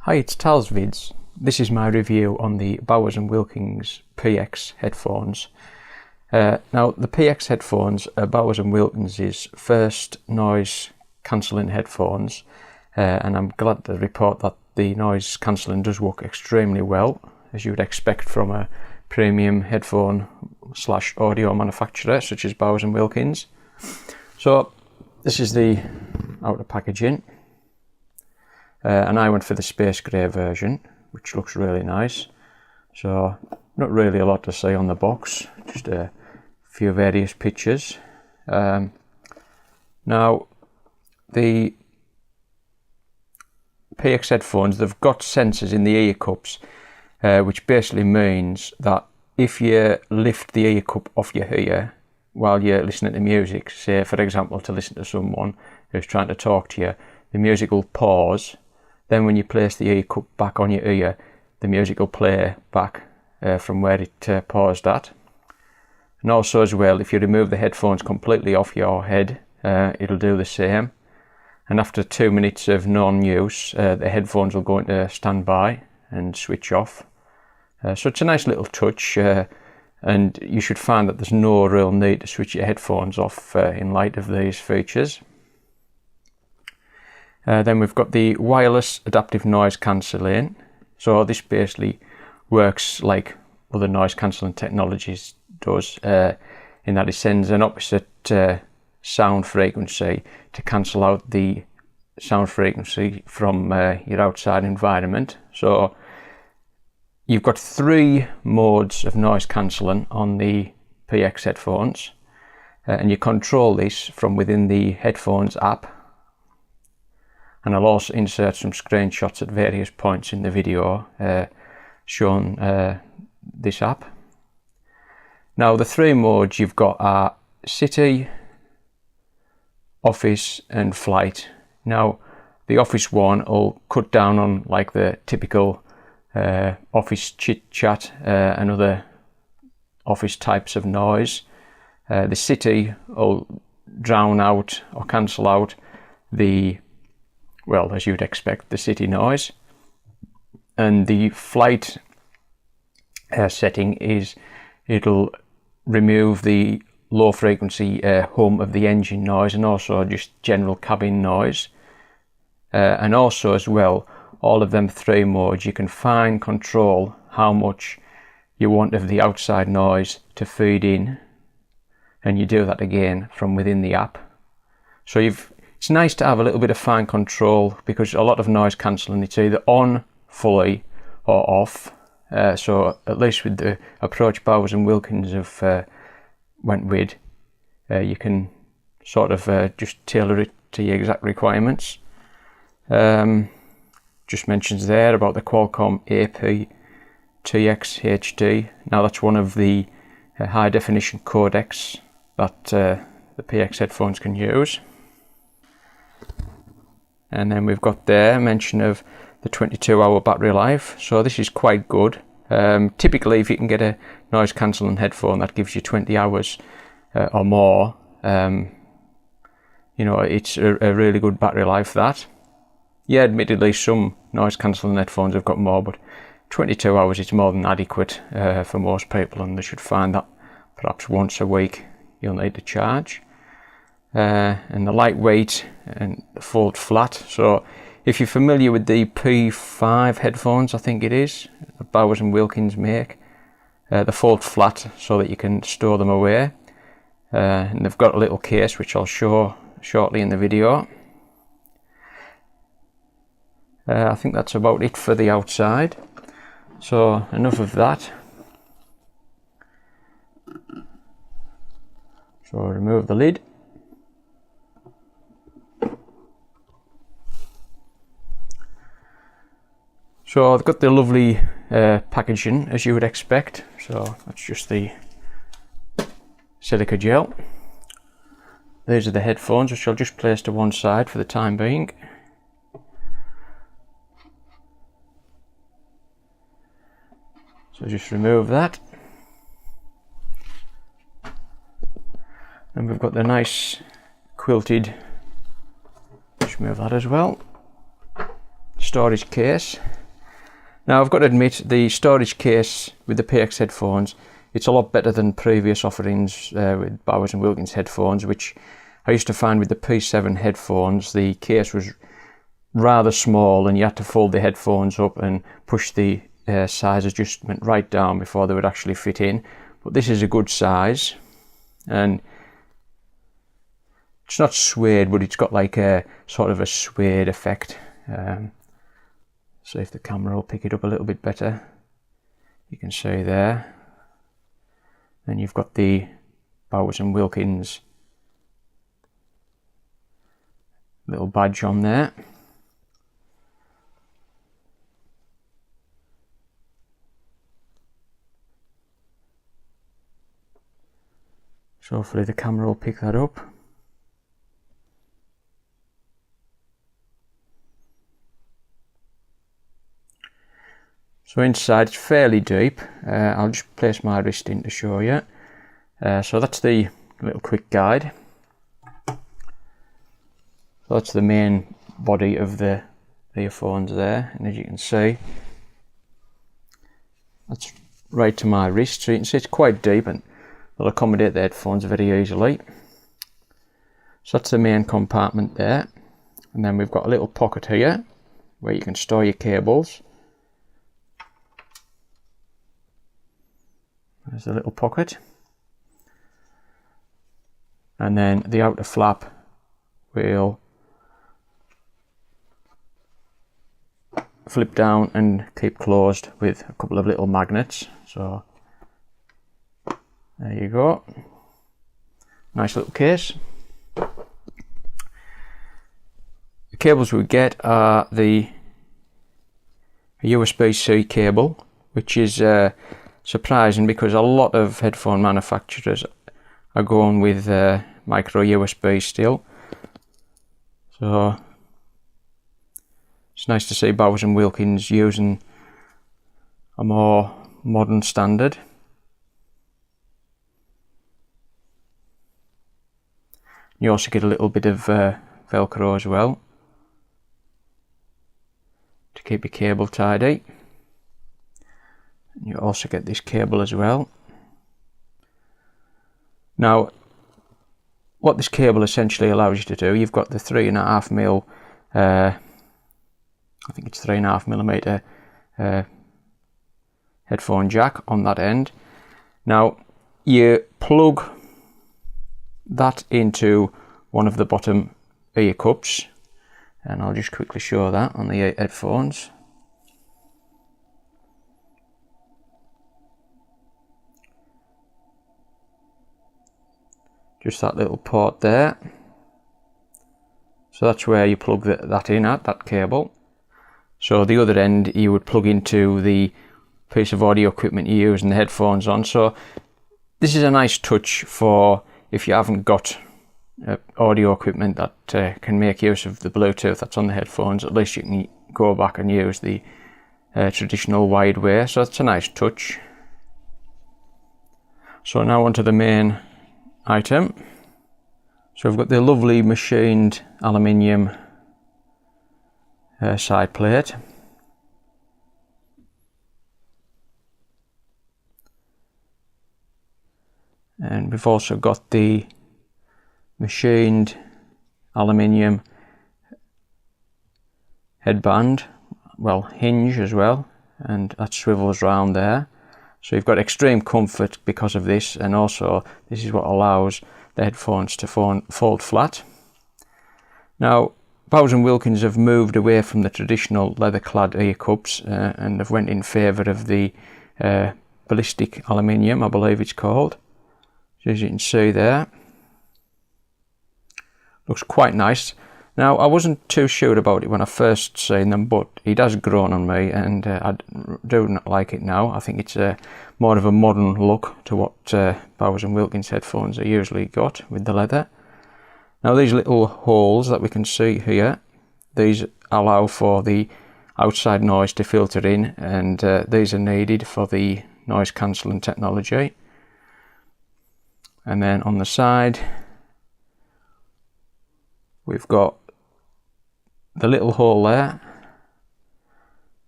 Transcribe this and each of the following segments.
Hi, it's Tal's Vids. This is my review on the Bowers Wilkins PX headphones. Now, the PX headphones are Bowers Wilkins' first noise cancelling headphones, and I'm glad to report that the noise cancelling does work extremely well, as you would expect from a premium headphone / audio manufacturer such as Bowers Wilkins. So this is the outer packaging. And I went for the space grey version, which looks really nice. So not really a lot to say on the box, just a few various pictures. Now the PX headphones, they've got sensors in the ear cups, which basically means that if you lift the ear cup off your ear while you're listening to music, say for example to listen to someone who's trying to talk to you, the music will pause. Then when you place the ear cup back on your ear, the music will play back from where it paused at. And also as well, if you remove the headphones completely off your head, it'll do the same. And after 2 minutes of non-use, the headphones will go into standby and switch off. So it's a nice little touch, and you should find that there's no real need to switch your headphones off in light of these features. Then we've got the wireless adaptive noise cancelling. So this basically works like other noise cancelling technologies does, in that it sends an opposite sound frequency to cancel out the sound frequency from your outside environment. So you've got 3 modes of noise cancelling on the PX headphones, and you control this from within the headphones app. And I'll also insert some screenshots at various points in the video showing this app. Now the 3 modes you've got are city, office and flight. Now the office one will cut down on like the typical office chit chat and other office types of noise. The city will drown out or cancel out the, well, as you'd expect, the city noise. And the flight setting is it'll remove the low frequency hum of the engine noise and also just general cabin noise. And also as well, all of them 3 modes, you can fine control how much you want of the outside noise to feed in, and you do that again from within the app. So it's nice to have a little bit of fine control, because a lot of noise cancelling, it's either on fully or off. So at least with the approach Bowers Wilkins have went with, you can sort of just tailor it to your exact requirements. Just mentions there about the Qualcomm AP TX HD. Now that's one of the high definition codecs that the PX headphones can use. And then we've got there mention of the 22-hour battery life. So this is quite good. Typically, if you can get a noise cancelling headphone that gives you 20 hours or more, you know, it's a really good battery life. That, yeah, admittedly some noise cancelling headphones have got more, but 22 hours is more than adequate for most people, and they should find that perhaps once a week you'll need to charge. And the lightweight and the fold flat. So if you're familiar with the P5 headphones, I think it is, that Bowers Wilkins make, the fold flat so that you can store them away. And they've got a little case which I'll show shortly in the video. I think that's about it for the outside. So enough of that. So remove the lid. So I've got the lovely packaging as you would expect. So that's just the silica gel. These are the headphones, which I'll just place to one side for the time being. So just remove that. And we've got the nice quilted, just move that as well. storage case. Now I've got to admit, the storage case with the PX headphones, it's a lot better than previous offerings with Bowers Wilkins headphones, which I used to find with the P7 headphones. The case was rather small and you had to fold the headphones up and push the size adjustment right down before they would actually fit in. But this is a good size, and it's not suede, but it's got like a sort of a suede effect. So if the camera will pick it up a little bit better, you can see there. Then you've got the Bowers and Wilkins little badge on there. So hopefully the camera will pick that up. So inside it's fairly deep. I'll just place my wrist in to show you. So that's the little quick guide. So that's the main body of the earphones there, and as you can see, that's right to my wrist. So you can see it's quite deep and will accommodate the headphones very easily. So that's the main compartment there, and then we've got a little pocket here where you can store your cables. There's a little pocket, and then the outer flap will flip down and keep closed with a couple of little magnets. So there you go, nice little case. The cables we get are the USB-C cable, which is surprising because a lot of headphone manufacturers are going with micro USB still. So it's nice to see Bowers and Wilkins using a more modern standard. You also get a little bit of Velcro as well to keep your cable tidy. You also get this cable as well. Now, what this cable essentially allows you to do, you've got the 3.5mm, I think it's 3.5mm headphone jack on that end. Now, you plug that into one of the bottom ear cups, and I'll just quickly show that on the headphones. Just that little port there. So that's where you plug that in at, that cable. So the other end you would plug into the piece of audio equipment you're using the headphones on. So this is a nice touch for if you haven't got audio equipment that can make use of the Bluetooth that's on the headphones. At least you can go back and use the traditional wide way. So that's a nice touch. So now onto the main item. So we've got the lovely machined aluminium side plate. And we've also got the machined aluminium headband, well, hinge as well, and that swivels round there. So you've got extreme comfort because of this, and also this is what allows the headphones to fold flat. Now, Bowers and Wilkins have moved away from the traditional leather-clad ear cups and have went in favour of the ballistic aluminium, I believe it's called. So as you can see there, looks quite nice. Now, I wasn't too sure about it when I first seen them, but it has grown on me, and I do not like it now. I think it's more of a modern look to what Bowers and Wilkins headphones are usually got with the leather. Now, these little holes that we can see here, these allow for the outside noise to filter in, and these are needed for the noise cancelling technology. And then on the side, we've got the little hole there,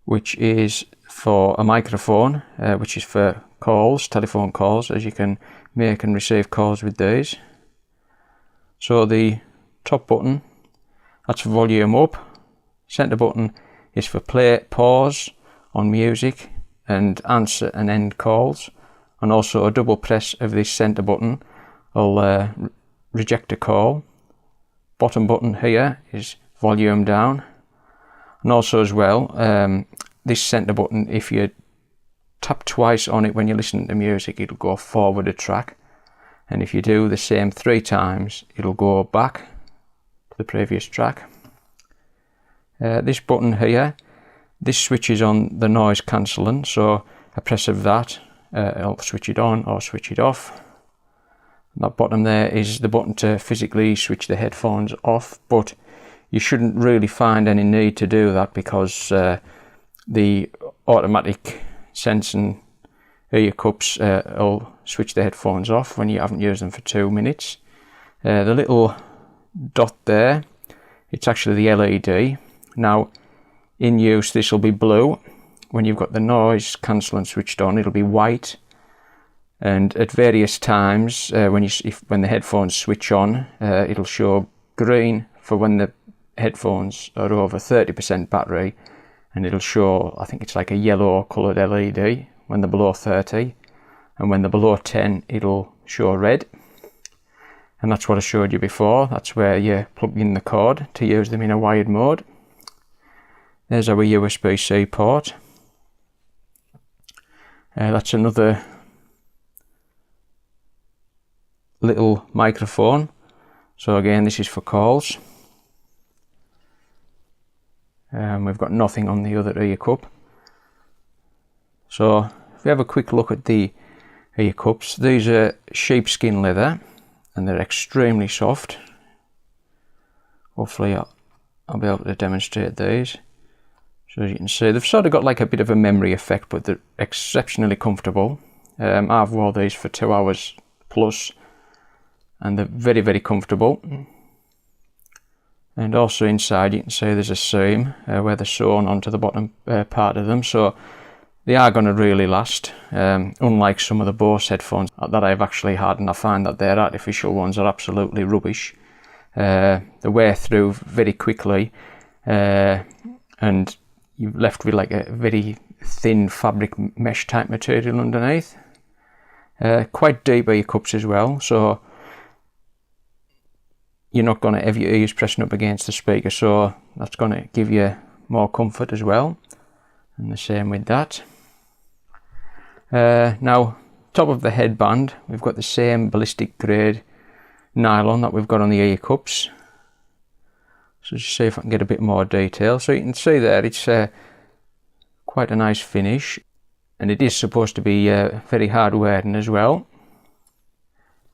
which is for a microphone, which is for calls, telephone calls, as you can make and receive calls with these. So the top button, that's volume up. Centre button is for play, pause on music and answer and end calls. And also a double press of this centre button will reject a call. Bottom button here is volume down. And also as well, this centre button, if you tap twice on it when you're listening to music, it'll go forward a track. And if you do the same 3 times, it'll go back to the previous track. This button here, this switches on the noise cancelling, so a press of that, it'll switch it on or switch it off. That bottom there is the button to physically switch the headphones off, but you shouldn't really find any need to do that because the automatic sensing ear cups will switch the headphones off when you haven't used them for 2 minutes. The little dot there, it's actually the LED. Now in use this will be blue. When you've got the noise cancelling switched on, it'll be white. And at various times when the headphones switch on, it'll show green for when the headphones are over 30% battery, and it'll show, I think it's like a yellow coloured LED when they're below 30, and when they're below 10 it'll show red. And that's what I showed you before. That's where you plug in the cord to use them in a wired mode. There's our USB-C port. That's another little microphone. So again, this is for calls. We've got nothing on the other ear cup. So if we have a quick look at the ear cups, these are sheepskin leather and they're extremely soft. Hopefully I'll be able to demonstrate these. So as you can see, they've sort of got like a bit of a memory effect, but they're exceptionally comfortable. I've worn these for 2 hours plus and they're very, very comfortable. And also inside you can see there's a seam where they're sewn onto the bottom part of them, so they are going to really last, unlike some of the Bose headphones that I've actually had, and I find that their artificial ones are absolutely rubbish. They wear through very quickly and you're left with like a very thin fabric mesh type material underneath. Quite deep ear cups as well, so you're not going to have your ears pressing up against the speaker, so that's going to give you more comfort as well. And the same with that. Now, top of the headband, we've got the same ballistic grade nylon that we've got on the ear cups. So just see if I can get a bit more detail. So you can see there, it's quite a nice finish, and it is supposed to be very hard wearing as well.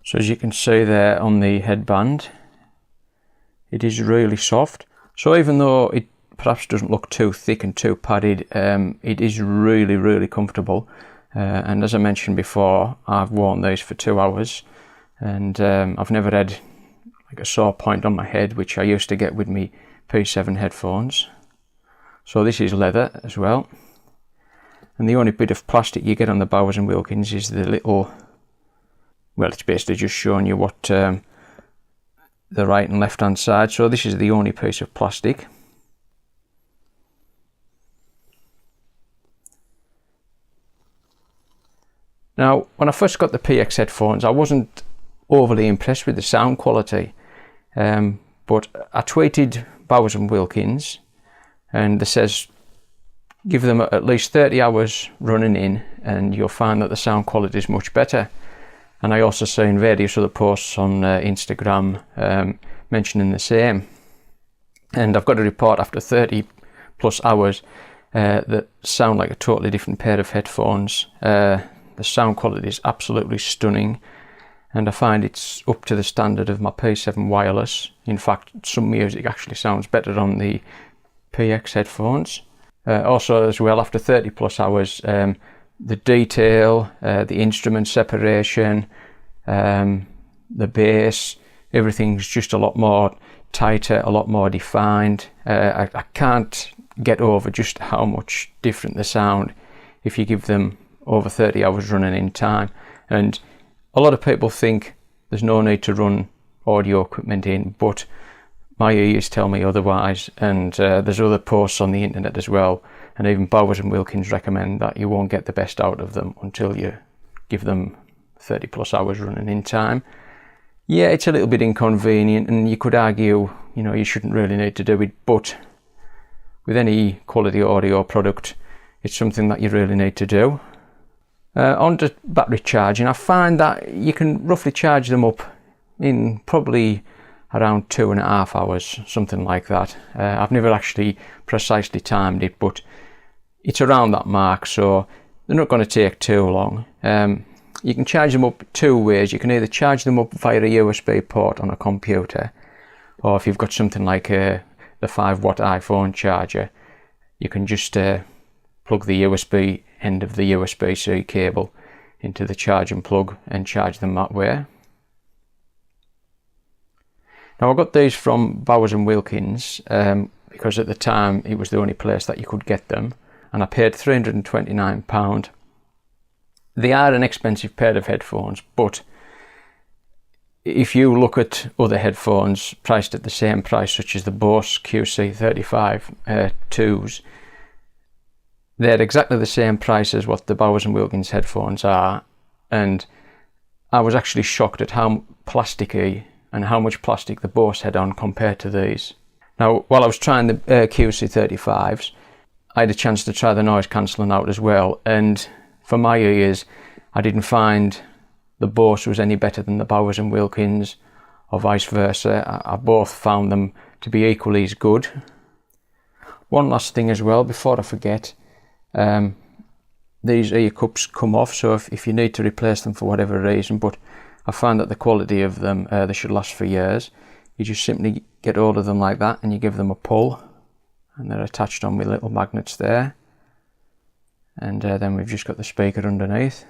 So as you can see there on the headband, it is really soft. So even though it perhaps doesn't look too thick and too padded, it is really, really comfortable. And as I mentioned before, I've worn these for 2 hours, and I've never had like a sore point on my head, which I used to get with me P7 headphones. So this is leather as well. And the only bit of plastic you get on the Bowers and Wilkins is the little, well, it's basically just showing you what the right and left hand side. So this is the only piece of plastic. Now, when I first got the PX headphones, I wasn't overly impressed with the sound quality, but I tweeted Bowers and Wilkins and they says give them at least 30 hours running in and you'll find that the sound quality is much better. And I also seen various other posts on Instagram mentioning the same. And I've got a report after 30 plus hours that sound like a totally different pair of headphones. The sound quality is absolutely stunning, and I find it's up to the standard of my P7 wireless. In fact, some music actually sounds better on the PX headphones. Also as well, after 30 plus hours, the detail, the instrument separation, the bass, everything's just a lot more tighter, a lot more defined. I can't get over just how much different they sound if you give them over 30 hours running in time. And a lot of people think there's no need to run audio equipment in, but my ears tell me otherwise, and there's other posts on the internet as well, and even Bowers Wilkins recommend that you won't get the best out of them until you give them 30 plus hours running in time. Yeah, it's a little bit inconvenient, and you could argue, you know, you shouldn't really need to do it, but with any quality audio product, it's something that you really need to do. On to battery charging, I find that you can roughly charge them up in probably around 2.5 hours, something like that. I've never actually precisely timed it, but it's around that mark, so they're not going to take too long. You can charge them up two ways. You can either charge them up via a USB port on a computer, or if you've got something like the 5-watt iPhone charger, you can just plug the USB end of the USB-C cable into the charging plug and charge them that way. Now I got these from Bowers Wilkins because at the time it was the only place that you could get them, and I paid £329. They are an expensive pair of headphones, but if you look at other headphones priced at the same price, such as the Bose QC35 2s, they're exactly the same price as what the Bowers Wilkins headphones are, and I was actually shocked at how plasticky and how much plastic the Bose had on compared to these. Now, while I was trying the QC35s, I had a chance to try the noise cancelling out as well, and for my ears, I didn't find the Bose was any better than the Bowers Wilkins, or vice versa. I both found them to be equally as good. One last thing as well, before I forget, these ear cups come off, so if you need to replace them for whatever reason, but I found that the quality of them, they should last for years. You just simply get hold of them like that and you give them a pull, and they're attached on with little magnets there, and then we've just got the speaker underneath.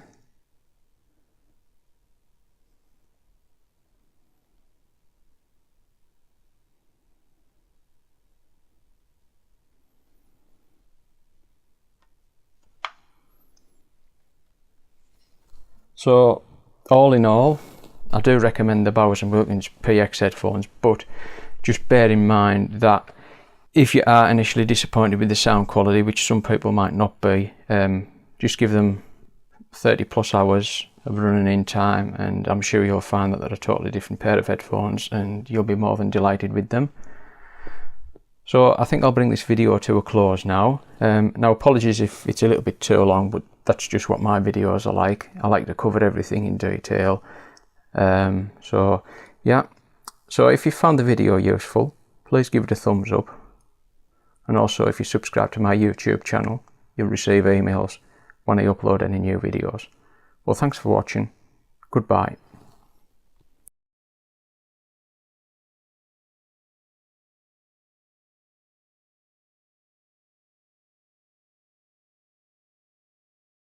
So all in all, I do recommend the Bowers Wilkins PX headphones, but just bear in mind that if you are initially disappointed with the sound quality, which some people might not be, just give them 30 plus hours of running in time, and I'm sure you'll find that they're a totally different pair of headphones and you'll be more than delighted with them. So I think I'll bring this video to a close now. Now apologies if it's a little bit too long, but that's just what my videos are like. I like to cover everything in detail. So yeah, so if you found the video useful, please give it a thumbs up, and also if you subscribe to my YouTube channel, you'll receive emails when I upload any new videos. Well, thanks for watching. Goodbye.